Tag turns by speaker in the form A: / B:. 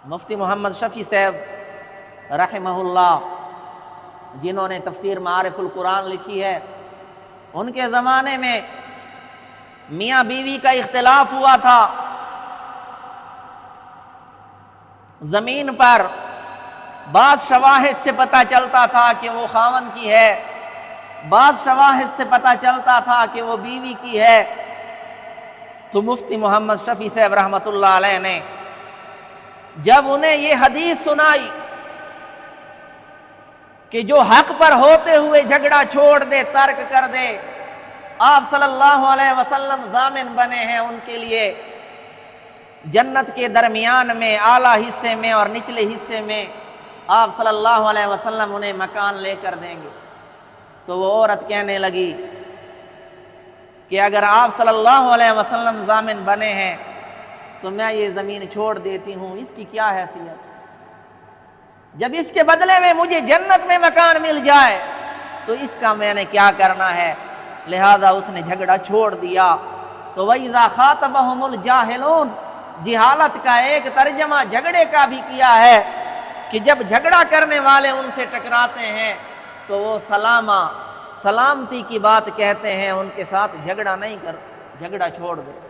A: مفتی محمد شفیع صاحب رحمہ اللہ، جنہوں نے تفسیر معارف القرآن لکھی ہے، ان کے زمانے میں میاں بیوی کا اختلاف ہوا تھا، زمین پر بعض شواہد سے پتہ چلتا تھا کہ وہ خاوند کی ہے، بعض شواہد سے پتہ چلتا تھا کہ وہ بیوی کی ہے۔ تو مفتی محمد شفیع صاحب رحمۃ اللہ علیہ نے جب انہیں یہ حدیث سنائی کہ جو حق پر ہوتے ہوئے جھگڑا چھوڑ دے، ترک کر دے، آپ صلی اللہ علیہ وسلم ضامن بنے ہیں ان کے لیے جنت کے درمیان میں اعلیٰ حصے میں اور نچلے حصے میں آپ صلی اللہ علیہ وسلم انہیں مکان لے کر دیں گے، تو وہ عورت کہنے لگی کہ اگر آپ صلی اللہ علیہ وسلم ضامن بنے ہیں تو میں یہ زمین چھوڑ دیتی ہوں، اس کی کیا حیثیت؟ جب اس کے بدلے میں مجھے جنت میں مکان مل جائے تو اس کا میں نے کیا کرنا ہے؟ لہذا اس نے جھگڑا چھوڑ دیا۔ تو وَإِذَا خَاطَبَهُمُ الْجَاهِلُونَ، جہالت کا ایک ترجمہ جھگڑے کا بھی کیا ہے کہ جب جھگڑا کرنے والے ان سے ٹکراتے ہیں تو وہ سلامتی کی بات کہتے ہیں، ان کے ساتھ جھگڑا نہیں کرتے، جھگڑا چھوڑ دے۔